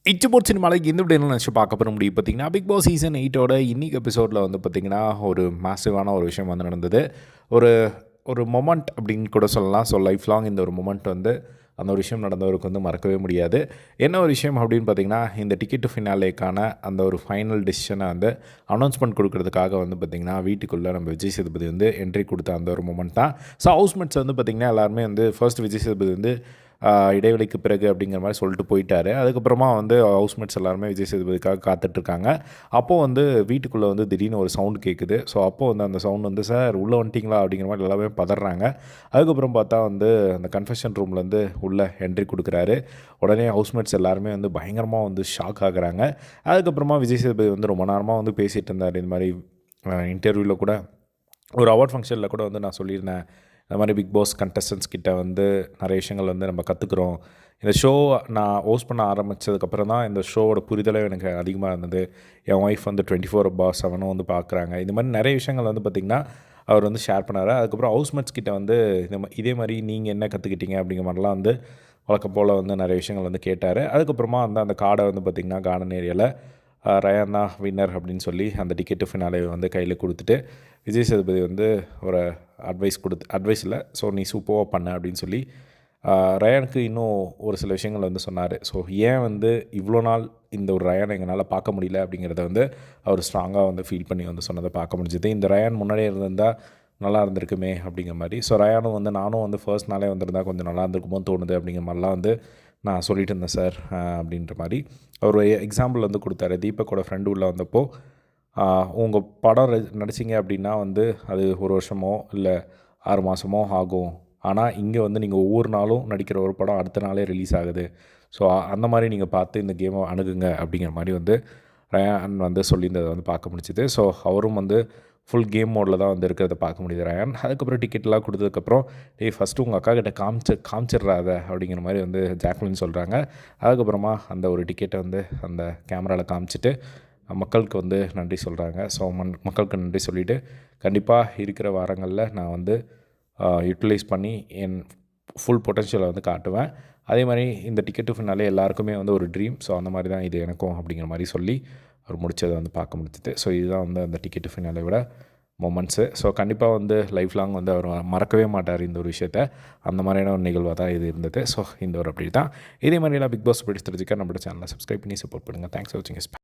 இச்சபோட் சினிமாவில் இந்த விட என்ன நினச்சி பார்க்க போகிற முடியும் பார்த்தீங்கன்னா, பிக் பாஸ் சீசன் 8ஓட இன்னைக்கு எபிசோடில் வந்து பார்த்திங்கன்னா, ஒரு மேசிவான ஒரு விஷயம் வந்து நடந்தது. ஒரு ஒரு மொமெண்ட் அப்படின்னு கூட சொல்லலாம். ஸோ லைஃப் லாங் இந்த ஒரு மொமெண்ட் வந்து அந்த ஒரு விஷயம் நடந்தவருக்கு வந்து மறக்கவே முடியாது. என்ன ஒரு விஷயம் அப்படின்னு பார்த்தீங்கன்னா, இந்த டிக்கெட் டு ஃபினாலேக்கான அந்த ஒரு ஃபைனல் டிசிஷனை வந்து அனௌன்ஸ்மெண்ட் கொடுக்கறதுக்காக வந்து பார்த்திங்கன்னா, வீட்டுக்குள்ளே நம்ம விஜய் சேதுபதி வந்து என்ட்ரி கொடுத்த அந்த ஒரு மொமெண்ட் தான். ஸோ ஹவுஸ்மேட்ஸ் வந்து பார்த்திங்கன்னா எல்லாருமே வந்து ஃபர்ஸ்ட் விஜய் சேதுபதி வந்து இடைவெளிக்கு பிறகு அப்படிங்கிற மாதிரி சொல்லிட்டு போயிட்டார். அதுக்கப்புறமா வந்து ஹவுஸ்மேட்ஸ் எல்லாருமே விஜய் சேதுபதிக்காக காத்துட்ருக்காங்க. அப்போது வந்து வீட்டுக்குள்ளே வந்து திடீர்னு ஒரு சவுண்ட் கேட்குது. ஸோ அப்போது வந்து அந்த சவுண்ட் வந்து சார் உள்ளே வந்துட்டிங்களா அப்படிங்கிற மாதிரி எல்லாமே பதறாங்க. அதுக்கப்புறம் பார்த்தா வந்து அந்த கன்ஃபெஷன் ரூம்லேருந்து உள்ளே என்ட்ரி கொடுக்குறாரு. உடனே ஹவுஸ்மேட்ஸ் எல்லாருமே வந்து பயங்கரமாக வந்து ஷாக் ஆகுறாங்க. அதுக்கப்புறமா விஜய் சேதுபதி வந்து ரொம்ப நேரமாக வந்து பேசிகிட்டு இருந்தார். இந்த மாதிரி இன்டர்வியூவில் கூட ஒரு அவார்ட் ஃபங்க்ஷனில் கூட வந்து நான் சொல்லியிருந்தேன். இந்த மாதிரி பிக் பாஸ் கண்டஸ்டன்ஸ் கிட்ட வந்து நிறைய விஷயங்கள் வந்து நம்ம கற்றுக்குறோம். இந்த ஷோ நான் ஹோஸ்ட் பண்ண ஆரம்பித்ததுக்கப்புறம் தான் இந்த ஷோவோட புரிதலே எனக்கு அதிகமாக இருந்தது. என் ஒய்ஃப் வந்து 24/7 வந்து பார்க்குறாங்க. இந்த மாதிரி நிறைய விஷயங்கள் வந்து பார்த்திங்கன்னா அவர் வந்து ஷேர் பண்ணார். அதுக்கப்புறம் ஹவுஸ்மேட்ஸ் கிட்ட வந்து இதே மாதிரி நீங்கள் என்ன கற்றுக்கிட்டீங்க அப்படிங்கிற மாதிரிலாம் வந்து வழக்கம் போல் வந்து நிறைய விஷயங்கள் வந்து கேட்டார். அதுக்கப்புறமா வந்து அந்த கார்டை வந்து பார்த்திங்கன்னா கார்டன் ஏரியாவில் ரயான் தான் வின்னர் அப்படின்னு சொல்லி அந்த டிக்கெட்டு ஃபினாலே வந்து கையில் கொடுத்துட்டு விஜய் சேதுபதி வந்து ஒரு அட்வைஸ் இல்லை, ஸோ நீ சூப்பராக பண்ண அப்படின்னு சொல்லி ரயானுக்கு இன்னும் ஒரு சில விஷயங்கள் வந்து சொன்னார். ஸோ ஏன் வந்து இவ்வளோ நாள் இந்த ஒரு ரயானை எங்களால் பார்க்க முடியல அப்படிங்கிறத வந்து அவர் ஸ்ட்ராங்காக வந்து ஃபீல் பண்ணி வந்து சொன்னதை பார்க்க முடிஞ்சது. இந்த ரயான் முன்னாடியே இருந்திருந்தால் நல்லா இருந்திருக்குமே அப்படிங்கிற மாதிரி. ஸோ ரயானும் வந்து நானும் வந்து ஃபர்ஸ்ட் நாளே வந்திருந்தால் கொஞ்சம் நல்லா இருந்திருக்குமோ தோணுது அப்படிங்கிற மாதிரிலாம் வந்து நான் சொல்லிட்டு இருந்தேன் சார் அப்படின்ற மாதிரி அவர் எக்ஸாம்பிள் வந்து கொடுத்தாரு. தீபக்கோட ஃப்ரெண்டு உள்ளே வந்தப்போ உங்கள் படம் நடிச்சிங்க அப்படின்னா வந்து அது 1 வருஷமோ இல்லை 6 மாதமோ ஆகும். ஆனால் இங்கே வந்து நீங்கள் ஒவ்வொரு நாளும் நடிக்கிற ஒரு படம் அடுத்த நாளே ரிலீஸ் ஆகுது. ஸோ அந்த மாதிரி நீங்கள் பார்த்து இந்த கேமை அணுகுங்க அப்படிங்கிற மாதிரி வந்து ரயான் வந்து சொல்லியிருந்ததை வந்து பார்க்க முடிஞ்சுது. ஸோ அவரும் வந்து ஃபுல் கேம் மோடில் தான் வந்து இருக்கிறத பார்க்க முடியுது ரயான். அதுக்கப்புறம் டிக்கெட்லாம் கொடுத்ததுக்கப்புறம் ஃபஸ்ட்டு உங்கள் அக்கா கிட்ட காமிச்சிட்றாத அப்படிங்கிற மாதிரி வந்து ஜாக்லின் சொல்கிறாங்க. அதுக்கப்புறமா அந்த ஒரு டிக்கெட்டை வந்து அந்த கேமராவில் காமிச்சிட்டு மக்களுக்கு வந்து நன்றி சொல்கிறாங்க. ஸோ மக்களுக்கு நன்றி சொல்லிவிட்டு கண்டிப்பாக இருக்கிற வாரங்களில் நான் வந்து யூட்டிலைஸ் பண்ணி என் ஃபுல் பொட்டன்ஷியலை வந்து காட்டுவேன். அதே மாதிரி இந்த டிக்கெட்டு ஃபினாலே எல்லாருக்குமே வந்து ஒரு ட்ரீம். ஸோ அந்த மாதிரி தான் இது எனக்கும் அப்படிங்கிற மாதிரி சொல்லி அவர் முடித்ததை வந்து பார்க்க முடிஞ்சுது. ஸோ இதுதான் வந்து அந்த டிக்கெட்டு ஃபினாலே விட மொமெண்ட்ஸு. ஸோ கண்டிப்பாக வந்து லைஃப் லாங் வந்து அவர் மறக்கவே மாட்டார் இந்த ஒரு விஷயத்த. அந்த மாதிரியான ஒரு நிகழ்வாக தான் இது இருந்தது. ஸோ இந்த ஒரு அப்படி தான். இதே மாதிரிலாம் பிக் பாஸ் பிடிச்சி தெரிஞ்சுக்க நம்மளோட சேனலை சப்ஸ்கிரைப் பண்ணி சப்போர்ட் பண்ணுங்கள். தேங்க்ஸ் ஃபார் வாட்சிங்.